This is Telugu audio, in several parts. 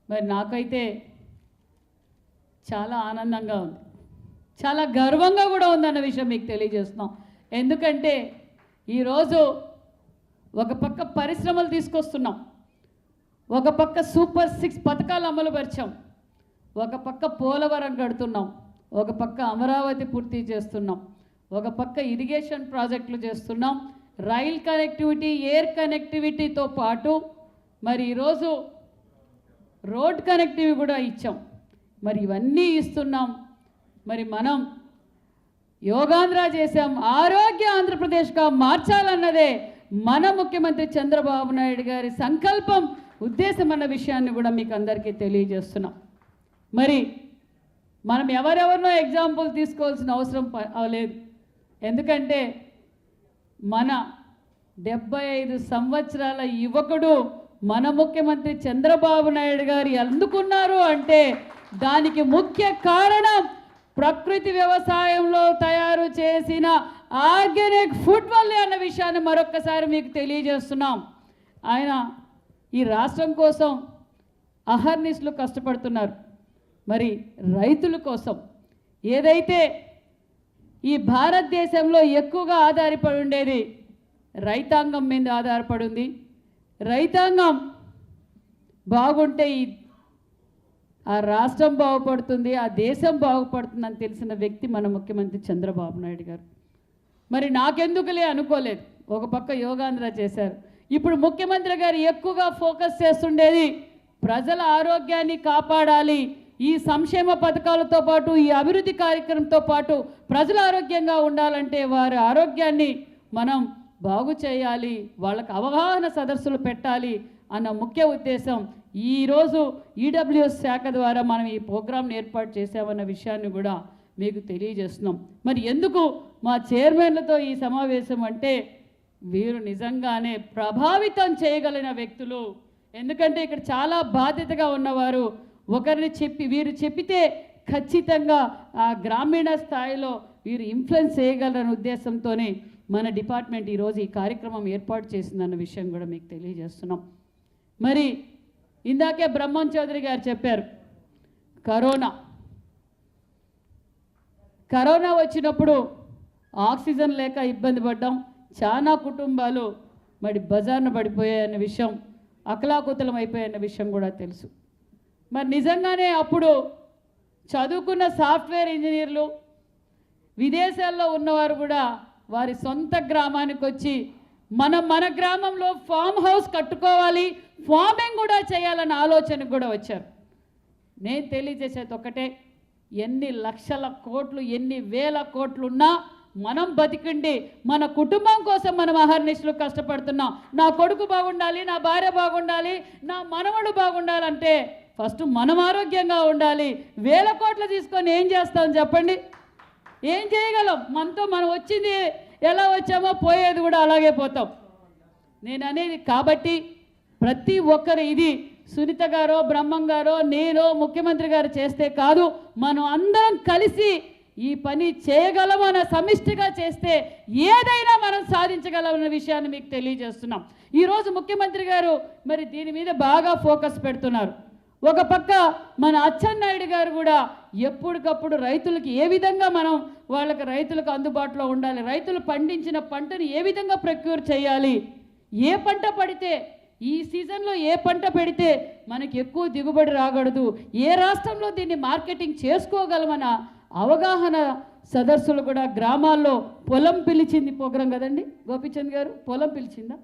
మరి నాకైతే చాలా ఆనందంగా ఉంది, చాలా గర్వంగా కూడా ఉందన్న విషయం మీకు తెలియజేస్తున్నాం. ఎందుకంటే ఈరోజు ఒక పక్క పరిశ్రమలు తీసుకొస్తున్నాం, ఒక పక్క సూపర్ 6 పథకాలు అమలు పరిచాం, ఒక పక్క పోలవరం కడుతున్నాం, ఒక పక్క అమరావతి పూర్తి చేస్తున్నాం, ఒక పక్క ఇరిగేషన్ ప్రాజెక్టులు చేస్తున్నాం, రైల్ కనెక్టివిటీ, ఎయిర్ కనెక్టివిటీతో పాటు మరి ఈరోజు రోడ్ కనెక్టివిటీ కూడా ఇచ్చాం. మరి ఇవన్నీ ఇస్తున్నాం. మరి మనం యోగాంధ్ర చేశాం, ఆరోగ్య ఆంధ్రప్రదేశ్గా మార్చాలన్నదే మన ముఖ్యమంత్రి చంద్రబాబు నాయుడు గారి సంకల్పం, ఉద్దేశం అన్న విషయాన్ని కూడా మీకు అందరికీ తెలియజేస్తున్నాం. మరి మనం ఎవరెవరినో ఎగ్జాంపుల్ తీసుకోవాల్సిన అవసరం లేదు. ఎందుకంటే మన 75 సంవత్సరాల యువకుడు మన ముఖ్యమంత్రి చంద్రబాబు నాయుడు గారు అందుకున్నారు అంటే దానికి ముఖ్య కారణం ప్రకృతి వ్యవసాయంలో తయారు చేసిన ఆర్గానిక్ ఫుడ్ వల్లే అన్న విషయాన్ని మరొక్కసారి మీకు తెలియజేస్తున్నాం. ఆయన ఈ రాష్ట్రం కోసం అహర్నిశలు కష్టపడుతున్నారు. మరి రైతుల కోసం ఏదైతే ఈ భారతదేశంలో ఎక్కువగా ఆధారపడి ఉండేది రైతాంగం మీద ఆధారపడి ఉంది. రైతాంగం బాగుంటే ఆ రాష్ట్రం బాగుపడుతుంది, ఆ దేశం బాగుపడుతుందని తెలిసిన వ్యక్తి మన ముఖ్యమంత్రి చంద్రబాబు నాయుడు గారు. మరి నాకెందుకులే అనుకోలేదు, ఒక పక్క యోగాంధ్ర చేశారు. ఇప్పుడు ముఖ్యమంత్రి గారు ఎక్కువగా ఫోకస్ చేస్తుండేది ప్రజల ఆరోగ్యాన్ని కాపాడాలి, ఈ సంక్షేమ పథకాలతో పాటు ఈ అభివృద్ధి కార్యక్రమంతో పాటు ప్రజలు ఆరోగ్యంగా ఉండాలంటే వారి ఆరోగ్యాన్ని మనం బాగు చేయాలి, వాళ్ళకి అవగాహన సదస్సులు పెట్టాలి అన్న ముఖ్య ఉద్దేశం ఈరోజు ఈడబ్ల్యూఎస్ శాఖ ద్వారా మనం ఈ ప్రోగ్రాంను ఏర్పాటు చేసామన్న విషయాన్ని కూడా మీకు తెలియజేస్తున్నాం. మరి ఎందుకు మా చైర్మన్లతో ఈ సమావేశం అంటే వీరు నిజంగానే ప్రభావితం చేయగలిగిన వ్యక్తులు. ఎందుకంటే ఇక్కడ చాలా బాధ్యతగా ఉన్నవారు, ఒకరిని వీరు చెప్పితే ఖచ్చితంగా ఆ గ్రామీణ స్థాయిలో వీరు ఇన్ఫ్లుయెన్స్ చేయగలరనే ఉద్దేశంతోనే మన డిపార్ట్మెంట్ ఈరోజు ఈ కార్యక్రమం ఏర్పాటు చేసిందన్న విషయం కూడా మీకు తెలియజేస్తున్నాం. మరి ఇందాకే బ్రహ్మం చౌదరి గారు చెప్పారు, కరోనా వచ్చినప్పుడు ఆక్సిజన్ లేక ఇబ్బంది పడ్డాం, చాలా కుటుంబాలు మరి బజార్న పడిపోయాయన్న విషయం, అకలాకుతలం అయిపోయాయన్న విషయం కూడా తెలుసు. మరి నిజంగానే అప్పుడు చదువుకున్న సాఫ్ట్వేర్ ఇంజనీర్లు విదేశాల్లో ఉన్నవారు కూడా వారి సొంత గ్రామానికి వచ్చి మన గ్రామంలో ఫామ్ హౌస్ కట్టుకోవాలి, ఫార్మింగ్ కూడా చేయాలన్న ఆలోచనకు కూడా వచ్చారు. నేను తెలియజేసేది ఒకటే, ఎన్ని లక్షల కోట్లు ఎన్ని వేల కోట్లున్నా మనం బతికండి మన కుటుంబం కోసం మనం అహర్నిశలు కష్టపడుతున్నాం. నా కొడుకు బాగుండాలి, నా భార్య బాగుండాలి, నా మనవడు బాగుండాలంటే ఫస్ట్ మనం ఆరోగ్యంగా ఉండాలి. వేల కోట్లు తీసుకొని ఏం చేస్తాం చెప్పండి? ఏం చేయగలం? మనతో మనం వచ్చింది ఎలా వచ్చామో పోయేది కూడా అలాగే పోతాం. నేను అనేది కాబట్టి ప్రతి ఒక్కరు ఇది సునీత గారో బ్రహ్మం గారో నేనో ముఖ్యమంత్రి గారు చేస్తే కాదు, మనం అందరం కలిసి ఈ పని చేయగలమన్న సమిష్టిగా చేస్తే ఏదైనా మనం సాధించగలమన్న విషయాన్ని మీకు తెలియజేస్తున్నాం. ఈరోజు ముఖ్యమంత్రి గారు మరి దీని మీద బాగా ఫోకస్ పెడుతున్నారు. ఒక పక్క మన అచ్చెన్నాయుడు గారు కూడా ఎప్పటికప్పుడు రైతులకు ఏ విధంగా మనం రైతులకు అందుబాటులో ఉండాలి, రైతులు పండించిన పంటను ఏ విధంగా ప్రొక్యూర్ చేయాలి, ఏ పంట పడితే ఈ సీజన్లో ఏ పంట పెడితే మనకి ఎక్కువ దిగుబడి రాకూడదు, ఏ రాష్ట్రంలో దీన్ని మార్కెటింగ్ చేసుకోగలమన్న అవగాహన సదస్సులు కూడా గ్రామాల్లో పొలం పిలిచింది ప్రోగ్రాం కదండి గోపీచంద్ గారు, పొలం పిలిచిందా?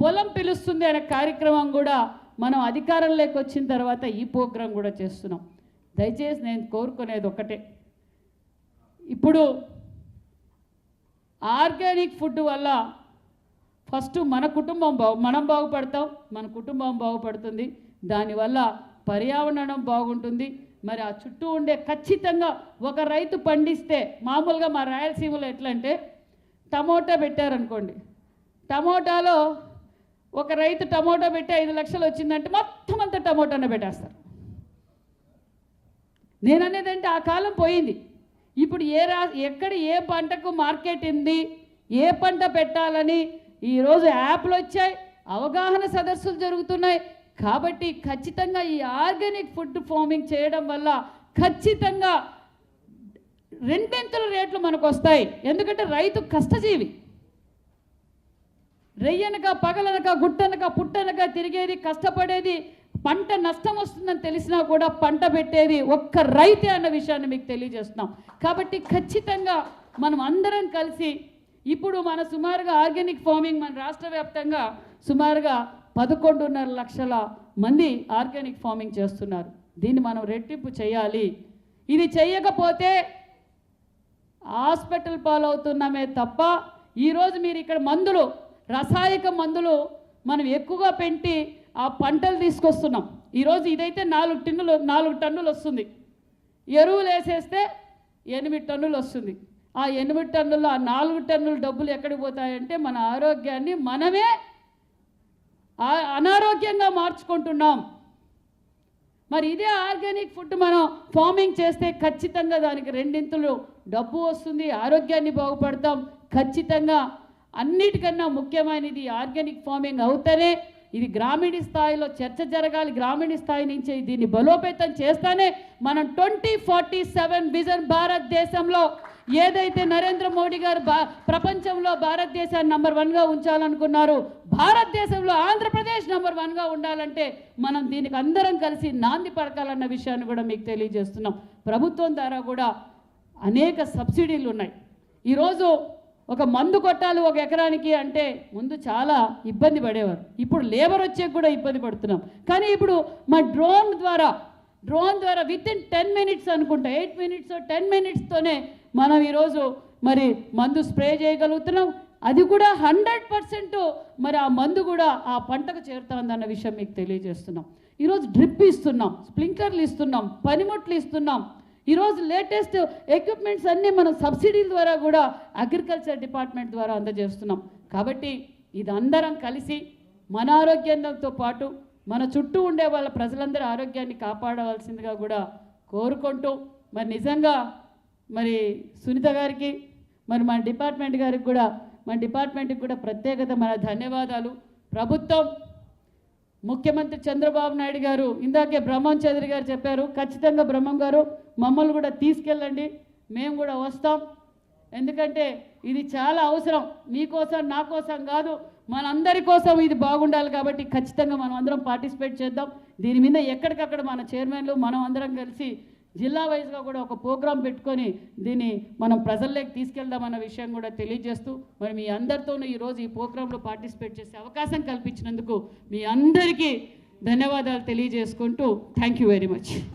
పొలం పిలుస్తుంది అనే కార్యక్రమం కూడా మనం అధికారంలోకి వచ్చిన తర్వాత ఈ ప్రోగ్రాం కూడా చేస్తున్నాం. దయచేసి నేను కోరుకునేది ఒకటే, ఇప్పుడు ఆర్గానిక్ ఫుడ్ వల్ల ఫస్ట్ మన కుటుంబం మనం బాగుపడతాం, మన కుటుంబం బాగుపడుతుంది, దానివల్ల పర్యావరణం బాగుంటుంది. మరి ఆ చుట్టూ ఉండే ఖచ్చితంగా ఒక రైతు పండిస్తే, మామూలుగా మా రాయలసీమలో ఎట్లా అంటే టమోటా పెట్టారనుకోండి, టమోటాలో ఒక రైతు టమోటా పెట్టి 5 లక్షలు వచ్చిందంటే మొత్తం అంతా టమోటానే పెట్టేస్తారు. నేను అనేదంటే ఆ కాలం పోయింది. ఇప్పుడు ఎక్కడ ఏ పంటకు మార్కెట్ ఉంది, ఏ పంట పెట్టాలని ఈరోజు యాప్లు వచ్చాయి, అవగాహన సదస్సులు జరుగుతున్నాయి, కాబట్టి ఖచ్చితంగా ఈ ఆర్గానిక్ ఫుడ్ ఫార్మింగ్ చేయడం వల్ల ఖచ్చితంగా రెండింతల రేట్లు మనకు వస్తాయి. ఎందుకంటే రైతు కష్టజీవి, రెయ్యనక పగలనక గుట్టనక పుట్టనక తిరిగేది, కష్టపడేది, పంట నష్టం వస్తుందని తెలిసినా కూడా పంట పెట్టేది ఒక్క రైతే అన్న విషయాన్ని మీకు తెలియజేస్తున్నాం. కాబట్టి ఖచ్చితంగా మనం అందరం కలిసి ఇప్పుడు మన సుమారుగా ఆర్గానిక్ ఫార్మింగ్ మన రాష్ట్ర వ్యాప్తంగా సుమారుగా 11.5 లక్షల మంది ఆర్గానిక్ ఫార్మింగ్ చేస్తున్నారు. దీన్ని మనం రెట్టింపు చేయాలి. ఇది చేయకపోతే హాస్పిటల్ పాలవుతున్నామే తప్ప ఈరోజు మీరు ఇక్కడ మందులు, రసాయనిక మందులు మనం ఎక్కువగా పెంచి ఆ పంటలు తీసుకొస్తున్నాం. ఈరోజు ఇదైతే 4 టన్నులు వస్తుంది, ఎరువులు వేసేస్తే 8 టన్నులు వస్తుంది. ఆ 8 టన్నుల్లో ఆ 4 టన్నుల డబ్బులు ఎక్కడికి పోతాయంటే మన ఆరోగ్యాన్ని మనమే అనారోగ్యంగా మార్చుకుంటున్నాం. మరి ఇదే ఆర్గానిక్ ఫుడ్ మనం ఫార్మింగ్ చేస్తే ఖచ్చితంగా దానికి రెండింతలు డబ్బు వస్తుంది, ఆరోగ్యాన్ని బాగుపడతాం. ఖచ్చితంగా అన్నిటికన్నా ముఖ్యమైనది ఆర్గానిక్ ఫార్మింగ్ అవుతేనే ఇది గ్రామీణ స్థాయిలో చర్చ జరగాలి. గ్రామీణ స్థాయి నుంచి దీన్ని బలోపేతం చేస్తానే మనం 2047 విజన్ భారతదేశంలో ఏదైతే నరేంద్ర మోడీ గారు ప్రపంచంలో భారతదేశాన్ని నంబర్ 1గా ఉంచాలనుకున్నారు, భారతదేశంలో ఆంధ్రప్రదేశ్ నంబర్ 1గా ఉండాలంటే మనం దీనికి అందరం కలిసి నాంది పడకాలన్న విషయాన్ని కూడా మీకు తెలియజేస్తున్నాం. ప్రభుత్వం ద్వారా కూడా అనేక సబ్సిడీలు ఉన్నాయి. ఈరోజు ఒక మందు కొట్టాలి 1 ఎకరానికి అంటే ముందు చాలా ఇబ్బంది పడేవారు, ఇప్పుడు లేబర్ వచ్చే కూడా ఇబ్బంది పడుతున్నాం. కానీ ఇప్పుడు మా డ్రోన్ ద్వారా వితిన్ 10 మినిట్స్ అనుకుంటా, 8 మినిట్స్ 10 మినిట్స్తోనే మనం ఈరోజు మరి మందు స్ప్రే చేయగలుగుతున్నాం. అది కూడా 100% మరి ఆ మందు కూడా ఆ పంటకు చేరుతుందన్న విషయం మీకు తెలియజేస్తున్నాం. ఈరోజు డ్రిప్ ఇస్తున్నాం, స్ప్రింక్లర్లు ఇస్తున్నాం, పనిముట్లు ఇస్తున్నాం. ఈరోజు లేటెస్ట్ ఎక్విప్మెంట్స్ అన్నీ మనం సబ్సిడీల ద్వారా కూడా అగ్రికల్చర్ డిపార్ట్మెంట్ ద్వారా అందజేస్తున్నాం. కాబట్టి ఇది అందరం కలిసి మన ఆరోగ్యంతో పాటు మన చుట్టూ ఉండే వాళ్ళ ప్రజలందరూ ఆరోగ్యాన్ని కాపాడవలసిందిగా కూడా కోరుకుంటూ మరి నిజంగా మరి సునీత గారికి మరి మన డిపార్ట్మెంట్కి కూడా ప్రత్యేకత మన ధన్యవాదాలు. ప్రభుత్వం ముఖ్యమంత్రి చంద్రబాబు నాయుడు గారు ఇందాకే బ్రహ్మం చౌదరి గారు చెప్పారు, ఖచ్చితంగా బ్రహ్మం గారు మమ్మల్ని కూడా తీసుకెళ్ళండి, మేము కూడా వస్తాం. ఎందుకంటే ఇది చాలా అవసరం, మీకోసం నా కోసం కాదు, మనందరి కోసం ఇది బాగుండాలి. కాబట్టి ఖచ్చితంగా మనం అందరం పార్టిసిపేట్ చేద్దాం. దీని మీద ఎక్కడికక్కడ మన చైర్మన్లు మనం అందరం కలిసి జిల్లా వైజ్గా కూడా ఒక ప్రోగ్రాం పెట్టుకొని దీన్ని మనం ప్రజల్లోకి తీసుకెళ్దామన్న విషయం కూడా తెలియజేస్తూ మరి మీ అందరితోనూ ఈరోజు ఈ ప్రోగ్రాంలో పార్టిసిపేట్ చేసే అవకాశం కల్పించినందుకు మీ అందరికీ ధన్యవాదాలు తెలియజేసుకుంటూ థ్యాంక్ యూ వెరీ మచ్.